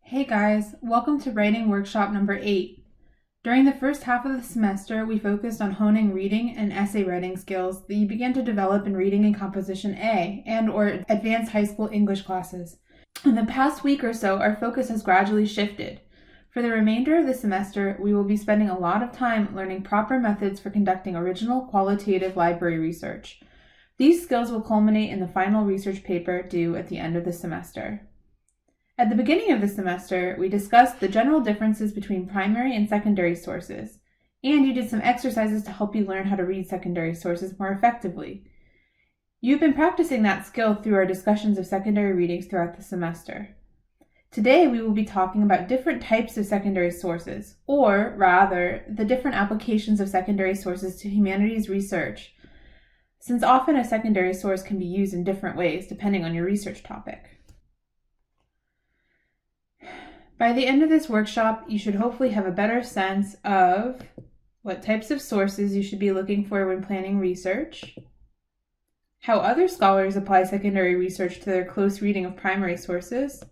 Hey guys, welcome to writing workshop number 8. During the first half of the semester, we focused on honing reading and essay writing skills that you began to develop in Reading and Composition A and/or advanced high school English classes. In the past week or so, our focus has gradually shifted. For the remainder of the semester, we will be spending a lot of time learning proper methods for conducting original qualitative library research. These skills will culminate in the final research paper due at the end of the semester. At the beginning of the semester, we discussed the general differences between primary and secondary sources, and you did some exercises to help you learn how to read secondary sources more effectively. You've been practicing that skill through our discussions of secondary readings throughout the semester. Today, we will be talking about different types of secondary sources, or rather, the different applications of secondary sources to humanities research, since often a secondary source can be used in different ways depending on your research topic. By the end of this workshop, you should hopefully have a better sense of what types of sources you should be looking for when planning research, how other scholars apply secondary research to their close reading of primary sources,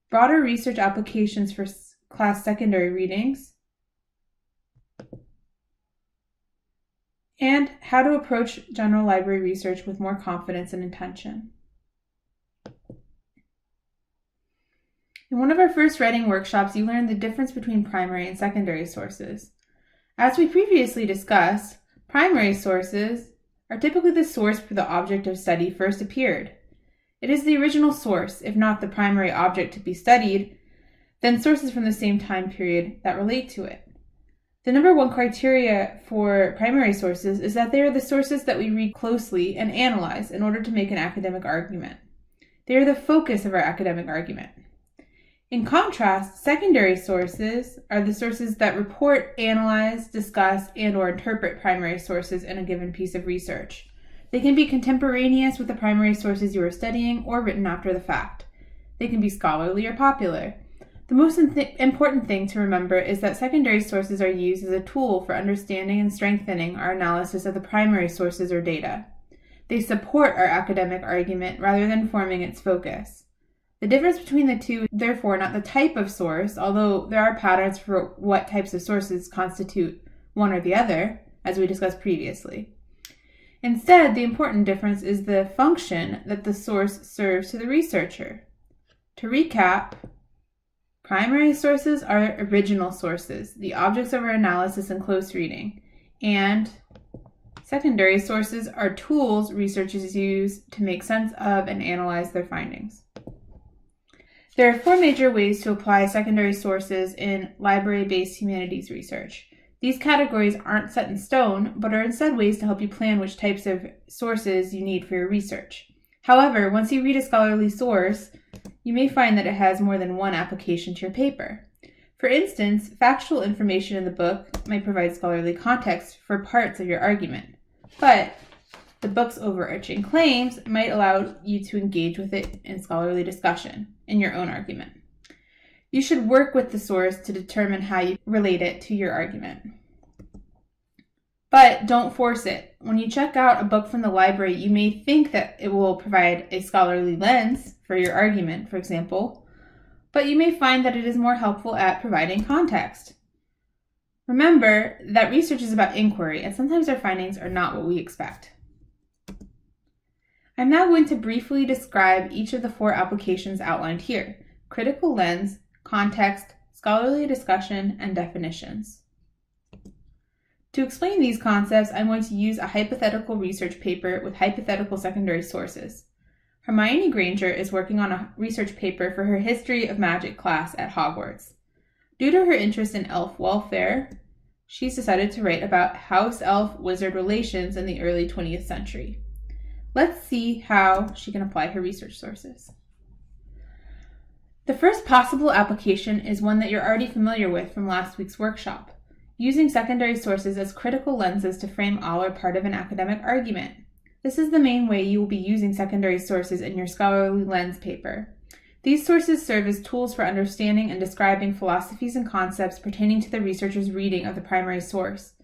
broader research applications for class secondary readings, and how to approach general library research with more confidence and intention. In one of our first writing workshops, you learned the difference between primary and secondary sources. As we previously discussed, primary sources are typically the source where the object of study first appeared. It is the original source, if not the primary object to be studied, then sources from the same time period that relate to it. The number one criteria for primary sources is that they are the sources that we read closely and analyze in order to make an academic argument. They are the focus of our academic argument. In contrast, secondary sources are the sources that report, analyze, discuss, and/or interpret primary sources in a given piece of research. They can be contemporaneous with the primary sources you are studying or written after the fact. They can be scholarly or popular. The most important thing to remember is that secondary sources are used as a tool for understanding and strengthening our analysis of the primary sources or data. They support our academic argument rather than forming its focus. The difference between the two is therefore not the type of source, although there are patterns for what types of sources constitute one or the other, as we discussed previously. Instead, the important difference is the function that the source serves to the researcher. To recap, primary sources are original sources, the objects of our analysis and close reading, and secondary sources are tools researchers use to make sense of and analyze their findings. There are 4 major ways to apply secondary sources in library-based humanities research. These categories aren't set in stone, but are instead ways to help you plan which types of sources you need for your research. However, once you read a scholarly source, you may find that it has more than one application to your paper. For instance, factual information in the book might provide scholarly context for parts of your argument, but the book's overarching claims might allow you to engage with it in scholarly discussion in your own argument. You should work with the source to determine how you relate it to your argument. But don't force it. When you check out a book from the library, you may think that it will provide a scholarly lens for your argument, for example, but you may find that it is more helpful at providing context. Remember that research is about inquiry, and sometimes our findings are not what we expect. I'm now going to briefly describe each of the 4 applications outlined here: critical lens, context, scholarly discussion, and definitions. To explain these concepts, I'm going to use a hypothetical research paper with hypothetical secondary sources. Hermione Granger is working on a research paper for her History of Magic class at Hogwarts. Due to her interest in elf welfare, she's decided to write about house elf-wizard relations in the early 20th century. Let's see how she can apply her research sources. The first possible application is one that you're already familiar with from last week's workshop, using secondary sources as critical lenses to frame all or part of an academic argument. This is the main way you will be using secondary sources in your scholarly lens paper. These sources serve as tools for understanding and describing philosophies and concepts pertaining to the researcher's reading of the primary source.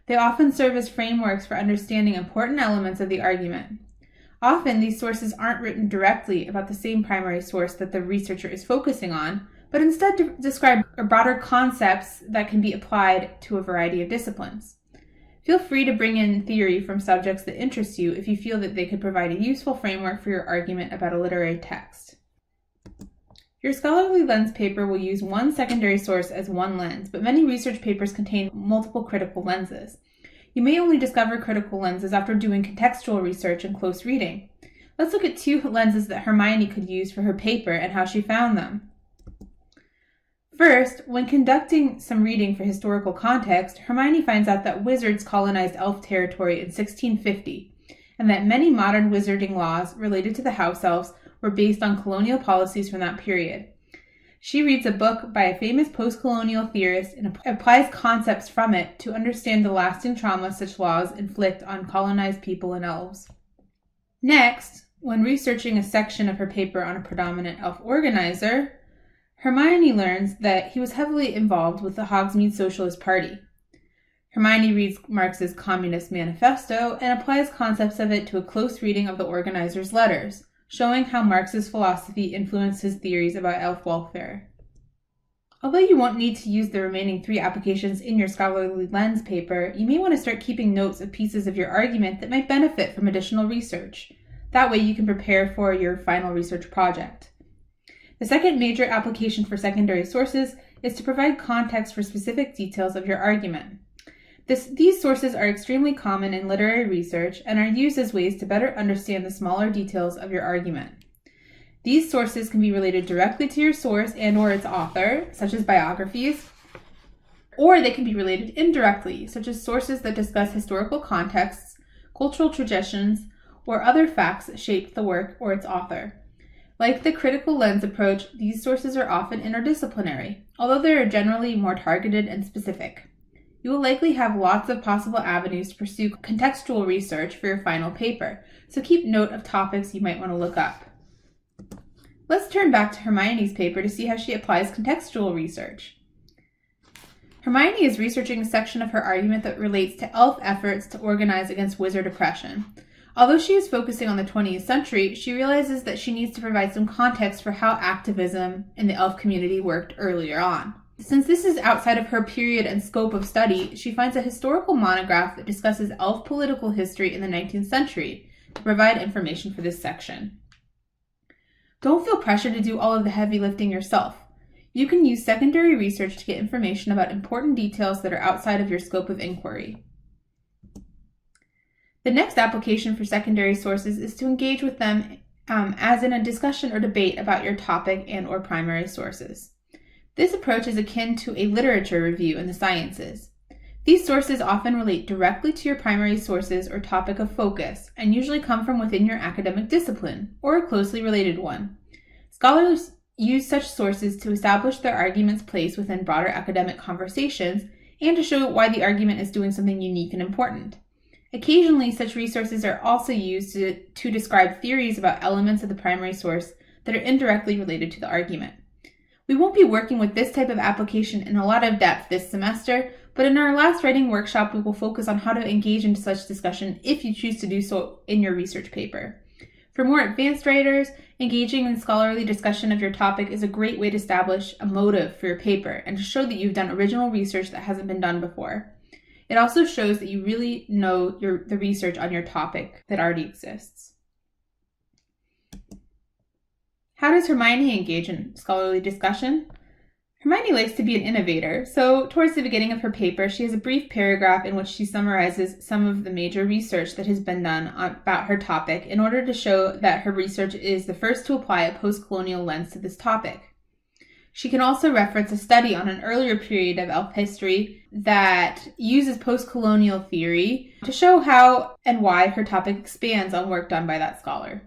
They often serve as frameworks for understanding important elements of the argument. Often, these sources aren't written directly about the same primary source that the researcher is focusing on, but instead describe broader concepts that can be applied to a variety of disciplines. Feel free to bring in theory from subjects that interest you if you feel that they could provide a useful framework for your argument about a literary text. Your scholarly lens paper will use one secondary source as one lens, but many research papers contain multiple critical lenses. You may only discover critical lenses after doing contextual research and close reading. Let's look at two lenses that Hermione could use for her paper and how she found them. First, when conducting some reading for historical context, Hermione finds out that wizards colonized elf territory in 1650, and that many modern wizarding laws related to the house elves were based on colonial policies from that period. She reads a book by a famous post-colonial theorist and applies concepts from it to understand the lasting trauma such laws inflict on colonized people and elves. Next, when researching a section of her paper on a predominant elf organizer, Hermione learns that he was heavily involved with the Hogsmeade Socialist Party. Hermione reads Marx's Communist Manifesto and applies concepts of it to a close reading of the organizer's letters, showing how Marx's philosophy influenced his theories about elf welfare. Although you won't need to use the remaining 3 applications in your scholarly lens paper, you may want to start keeping notes of pieces of your argument that might benefit from additional research. That way you can prepare for your final research project. The second major application for secondary sources is to provide context for specific details of your argument. These sources are extremely common in literary research and are used as ways to better understand the smaller details of your argument. These sources can be related directly to your source and/or its author, such as biographies, or they can be related indirectly, such as sources that discuss historical contexts, cultural traditions, or other facts that shaped the work or its author. Like the critical lens approach, these sources are often interdisciplinary, although they are generally more targeted and specific. You will likely have lots of possible avenues to pursue contextual research for your final paper, so keep note of topics you might want to look up. Let's turn back to Hermione's paper to see how she applies contextual research. Hermione is researching a section of her argument that relates to elf efforts to organize against wizard oppression. Although she is focusing on the 20th century, she realizes that she needs to provide some context for how activism in the elf community worked earlier on. Since this is outside of her period and scope of study, she finds a historical monograph that discusses elf political history in the 19th century to provide information for this section. Don't feel pressured to do all of the heavy lifting yourself. You can use secondary research to get information about important details that are outside of your scope of inquiry. The next application for secondary sources is to engage with them as in a discussion or debate about your topic and/or primary sources. This approach is akin to a literature review in the sciences. These sources often relate directly to your primary sources or topic of focus and usually come from within your academic discipline or a closely related one. Scholars use such sources to establish their argument's place within broader academic conversations and to show why the argument is doing something unique and important. Occasionally, such resources are also used to describe theories about elements of the primary source that are indirectly related to the argument. We won't be working with this type of application in a lot of depth this semester, but in our last writing workshop, we will focus on how to engage in such discussion if you choose to do so in your research paper. For more advanced writers, engaging in scholarly discussion of your topic is a great way to establish a motive for your paper and to show that you've done original research that hasn't been done before. It also shows that you really know the research on your topic that already exists. How does Hermione engage in scholarly discussion? Hermione likes to be an innovator, so towards the beginning of her paper, she has a brief paragraph in which she summarizes some of the major research that has been done about her topic in order to show that her research is the first to apply a post-colonial lens to this topic. She can also reference a study on an earlier period of elf history that uses post-colonial theory to show how and why her topic expands on work done by that scholar.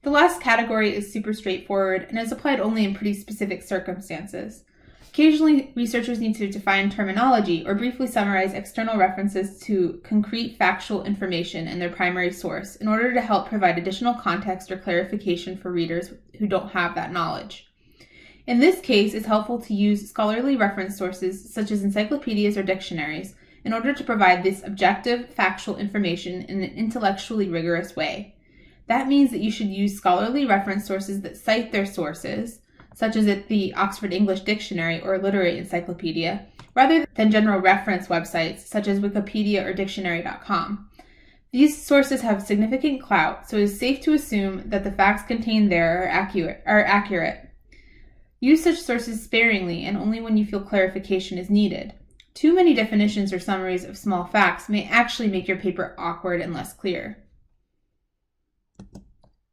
The last category is super straightforward and is applied only in pretty specific circumstances. Occasionally, researchers need to define terminology or briefly summarize external references to concrete factual information in their primary source in order to help provide additional context or clarification for readers who don't have that knowledge. In this case, it's helpful to use scholarly reference sources such as encyclopedias or dictionaries in order to provide this objective, factual information in an intellectually rigorous way. That means that you should use scholarly reference sources that cite their sources, such as the Oxford English Dictionary or Literary Encyclopedia, rather than general reference websites such as Wikipedia or dictionary.com. These sources have significant clout, so it is safe to assume that the facts contained there are accurate. Use such sources sparingly and only when you feel clarification is needed. Too many definitions or summaries of small facts may actually make your paper awkward and less clear.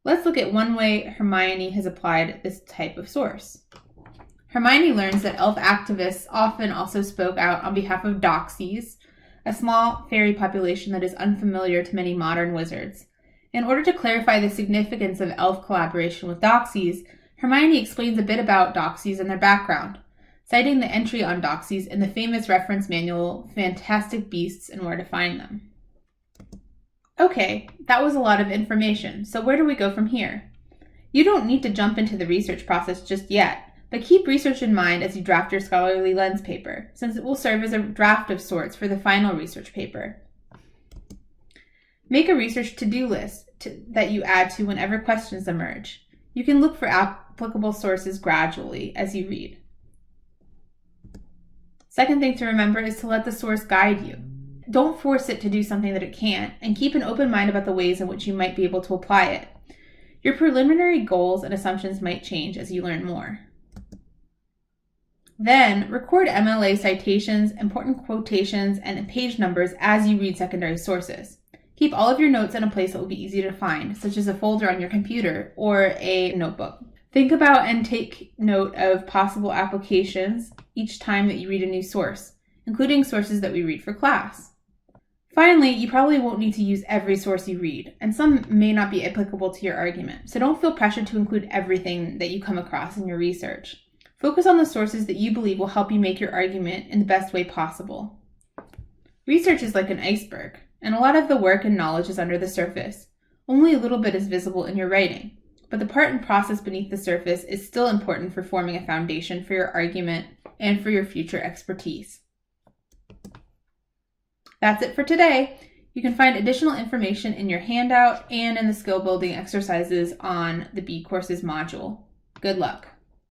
Let's look at one way Hermione has applied this type of source. Hermione learns that elf activists often also spoke out on behalf of doxies, a small fairy population that is unfamiliar to many modern wizards. In order to clarify the significance of elf collaboration with doxies, Hermione explains a bit about doxies and their background, citing the entry on doxies in the famous reference manual, Fantastic Beasts and Where to Find Them. Okay, that was a lot of information, so where do we go from here? You don't need to jump into the research process just yet, but keep research in mind as you draft your scholarly lens paper, since it will serve as a draft of sorts for the final research paper. Make a research to-do list that you add to whenever questions emerge. You can look for applicable sources gradually as you read. Second thing to remember is to let the source guide you. Don't force it to do something that it can't, and keep an open mind about the ways in which you might be able to apply it. Your preliminary goals and assumptions might change as you learn more. Then, record MLA citations, important quotations, and page numbers as you read secondary sources. Keep all of your notes in a place that will be easy to find, such as a folder on your computer or a notebook. Think about and take note of possible applications each time that you read a new source, including sources that we read for class. Finally, you probably won't need to use every source you read, and some may not be applicable to your argument, so don't feel pressured to include everything that you come across in your research. Focus on the sources that you believe will help you make your argument in the best way possible. Research is like an iceberg, and a lot of the work and knowledge is under the surface. Only a little bit is visible in your writing, but the part and process beneath the surface is still important for forming a foundation for your argument and for your future expertise. That's it for today. You can find additional information in your handout and in the skill building exercises on the B Courses module. Good luck.